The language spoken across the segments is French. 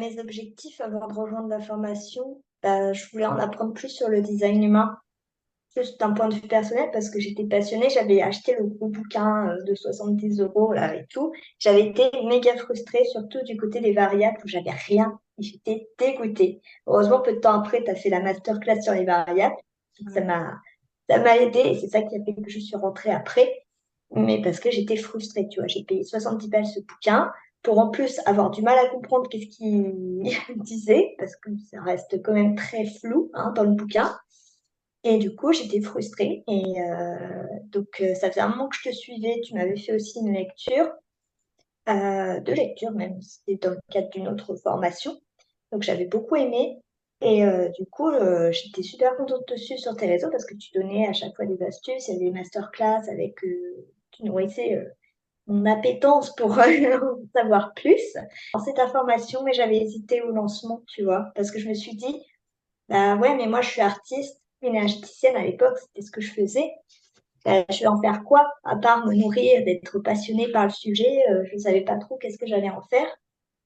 Mes objectifs avant de rejoindre la formation, je voulais en apprendre plus sur le design humain, plus d'un point de vue personnel, parce que j'étais passionnée. J'avais acheté le gros bouquin de 70 euros là, et tout. J'avais été méga frustrée, surtout du côté des variables où j'avais rien. Et j'étais dégoûtée. Heureusement, peu de temps après, tu as fait la masterclass sur les variables. Ça Ouais. m'a, ça m'a aidée et c'est ça qui a fait que je suis rentrée après. Mais parce que j'étais frustrée, tu vois. J'ai payé 70 balles ce bouquin pour en plus avoir du mal à comprendre qu'est-ce qu'il disait, parce que ça reste quand même très flou hein, dans le bouquin. Et du coup, j'étais frustrée. Et ça faisait un moment que je te suivais. Tu m'avais fait aussi une lecture, deux lectures même. C'était dans le cadre d'une autre formation. Donc, j'avais beaucoup aimé. Et du coup, j'étais super contente de te suivre sur tes réseaux parce que tu donnais à chaque fois des astuces, il y avait des masterclass avec, tu nourrissais mon appétence pour en savoir plus. Dans cette information, mais j'avais hésité au lancement, tu vois, parce que je me suis dit, bah ouais, mais moi je suis artiste, énergéticienne à l'époque, c'était ce que je faisais. Je vais en faire quoi? À part me nourrir, d'être passionnée par le sujet, je ne savais pas trop qu'est-ce que j'allais en faire.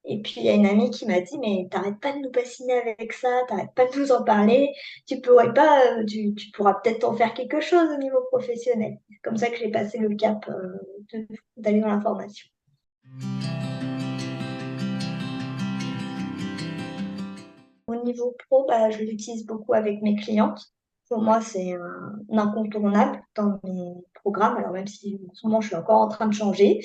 Et puis il y a une amie qui m'a dit, mais t'arrêtes pas de nous bassiner avec ça, t'arrêtes pas de nous en parler, tu pourrais pas, tu pourras peut-être en faire quelque chose au niveau professionnel. C'est comme ça que j'ai passé le cap d'aller dans la formation. Au niveau pro, je l'utilise beaucoup avec mes clientes. Pour moi, Ouais. c'est un incontournable dans mes programmes. Alors même si en ce moment, je suis encore en train de changer,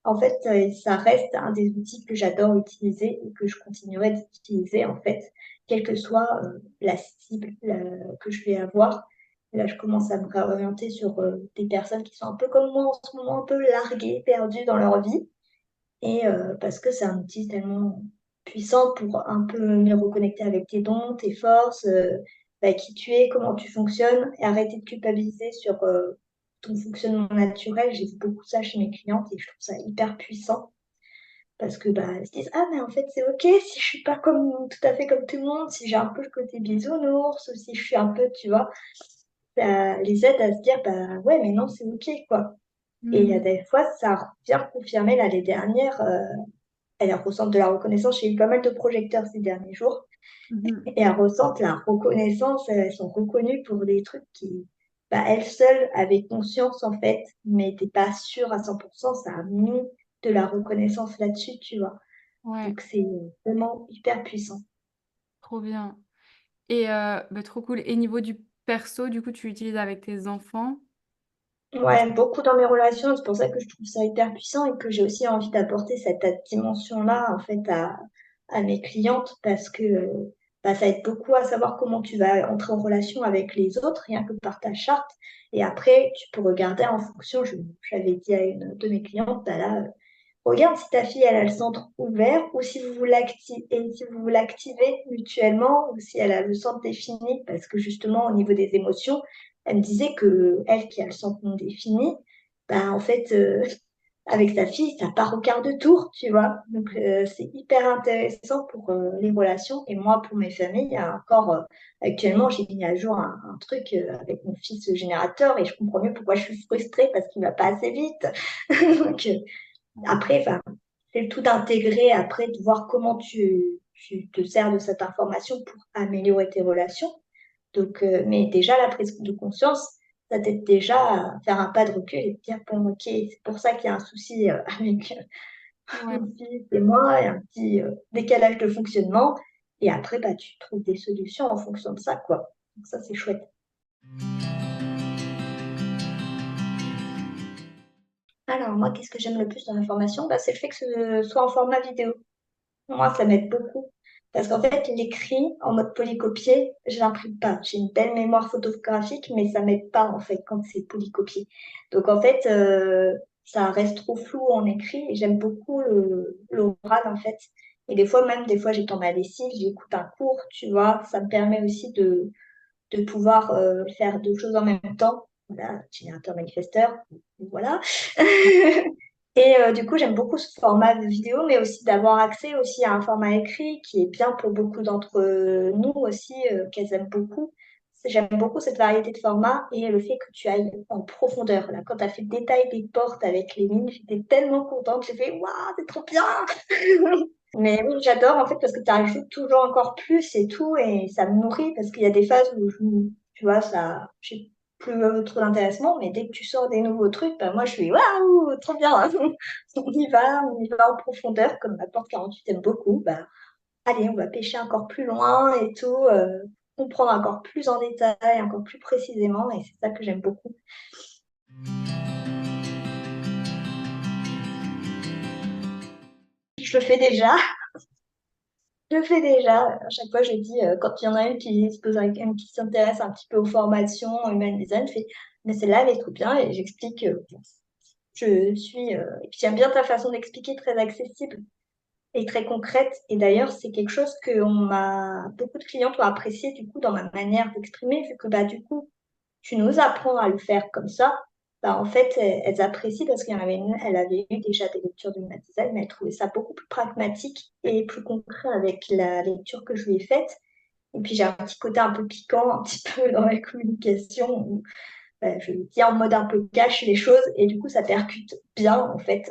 en fait, ça reste un des outils que j'adore utiliser et que je continuerai d'utiliser, en fait, quelle que soit la cible que je vais avoir. Là, je commence à me réorienter sur des personnes qui sont un peu comme moi en ce moment, un peu larguées, perdues dans leur vie. Et parce que c'est un outil tellement puissant pour un peu mieux reconnecter avec tes dons, tes forces, qui tu es, comment tu fonctionnes, et arrêter de culpabiliser sur ton fonctionnement naturel. J'ai vu beaucoup ça chez mes clientes et je trouve ça hyper puissant parce que elles se disent, ah mais en fait c'est ok si je suis pas comme tout à fait comme tout le monde, si j'ai un peu le côté bisounours ou si je suis un peu, tu vois, ça les aide à se dire, bah ouais mais non c'est ok quoi. Et il y a Mhm. des fois, ça vient confirmer l'année dernière. Elles ressentent de la reconnaissance. J'ai eu pas mal de projecteurs ces derniers jours Mhm. et elles ressentent la reconnaissance. Elles sont reconnues pour des trucs qui, elles seules avaient conscience en fait, mais n'étaient pas sûres à 100%. Ça a mis de la reconnaissance là-dessus, tu vois. Ouais, Donc c'est vraiment hyper puissant. trop bien. Et trop cool. Et niveau du perso, du coup, tu l'utilises avec tes enfants? Ouais, beaucoup dans mes relations. C'est pour ça que je trouve ça hyper puissant et que j'ai aussi envie d'apporter cette dimension-là en fait à mes clientes parce que ça aide beaucoup à savoir comment tu vas entrer en relation avec les autres, rien que par ta charte. Et après, tu peux regarder en fonction. J'avais dit à une de mes clientes, regarde si ta fille elle a le centre ouvert ou si vous vous l'activez mutuellement ou si elle a le centre défini parce que justement au niveau des émotions, elle me disait que elle qui a le centre non défini, en fait avec sa fille ça part au quart de tour, tu vois. Donc c'est hyper intéressant pour les relations et moi pour mes familles, il y a encore actuellement j'ai mis à jour un truc avec mon fils générateur et je comprends mieux pourquoi je suis frustrée parce qu'il va pas assez vite. Donc après, enfin, c'est le tout d'intégrer, après, de voir comment tu te sers de cette information pour améliorer tes relations. Donc, mais déjà, la prise de conscience, ça t'aide déjà à faire un pas de recul et te dire, bon, ok, c'est pour ça qu'il y a un souci avec Ouais. mon fils et moi, et un petit décalage de fonctionnement. Et après, tu trouves des solutions en fonction de ça, quoi. Donc ça, c'est chouette. Alors, moi, qu'est-ce que j'aime le plus dans l'information? C'est le fait que ce soit en format vidéo. Moi, ça m'aide beaucoup. Parce qu'en fait, l'écrit en mode polycopié, je l'imprime pas. J'ai une belle mémoire photographique, mais ça m'aide pas en fait quand c'est polycopié. Donc en fait, ça reste trop flou en écrit et j'aime beaucoup l'oral en fait. Et des fois, j'étends ma lessive, j'écoute un cours, tu vois. Ça me permet aussi de pouvoir faire deux choses en même temps. Voilà, générateur manifesteur, voilà. Et du coup, j'aime beaucoup ce format de vidéo, mais aussi d'avoir accès aussi à un format écrit qui est bien pour beaucoup d'entre nous aussi, qu'elles aiment beaucoup. j'aime beaucoup cette variété de formats et le fait que tu ailles en profondeur. Là, quand tu as fait le détail des portes avec les lignes, j'étais tellement contente. J'ai fait, waouh, c'est trop bien! Mais oui, j'adore en fait parce que tu rajoutes toujours encore plus et tout, et ça me nourrit parce qu'il y a des phases où tu vois, ça, j'ai plus trop d'intéressement, mais dès que tu sors des nouveaux trucs, bah, moi je suis waouh, trop bien! On y va en profondeur, comme ma porte 48 aime beaucoup, bah, allez, on va pêcher encore plus loin et tout, comprendre encore plus en détail, encore plus précisément, et c'est ça que j'aime beaucoup. Je le fais déjà. Je le fais déjà. À chaque fois, je dis, quand il y en a une qui se pose qui s'intéresse un petit peu aux formations human design, je fais, mais celle-là, elle est trop bien. Et j'explique, je suis. Et puis, j'aime bien ta façon d'expliquer, très accessible et très concrète. Et d'ailleurs, c'est quelque chose que beaucoup de clientes ont apprécié, du coup, dans ma manière d'exprimer, vu que, bah, du coup, tu nous apprends à le faire comme ça. Bah, en fait, elles apprécient parce qu'il y en avait une, elle avait eu déjà des lectures de human design, mais elle trouvait ça beaucoup plus pragmatique et plus concret avec la lecture que je lui ai faite. Et puis j'ai un petit côté un peu piquant, un petit peu dans la communication, où je dis en mode un peu cash les choses, et du coup ça percute bien en fait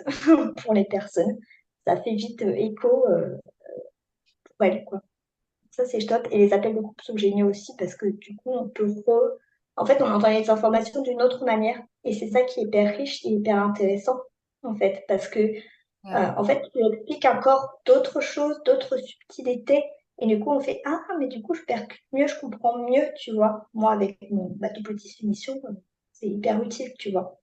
pour les personnes. Ça fait vite écho pour elles, quoi. Ça c'est top. Et les appels de groupe sont géniaux aussi parce que du coup en fait, on entend les informations d'une autre manière. Et c'est ça qui est hyper riche et hyper intéressant, en fait, parce que Ouais. en fait, tu expliques encore d'autres choses, d'autres subtilités. Et du coup, on fait, ah, mais du coup, je percute mieux, je comprends mieux, tu vois. Moi, avec ma double définition, c'est hyper utile, tu vois.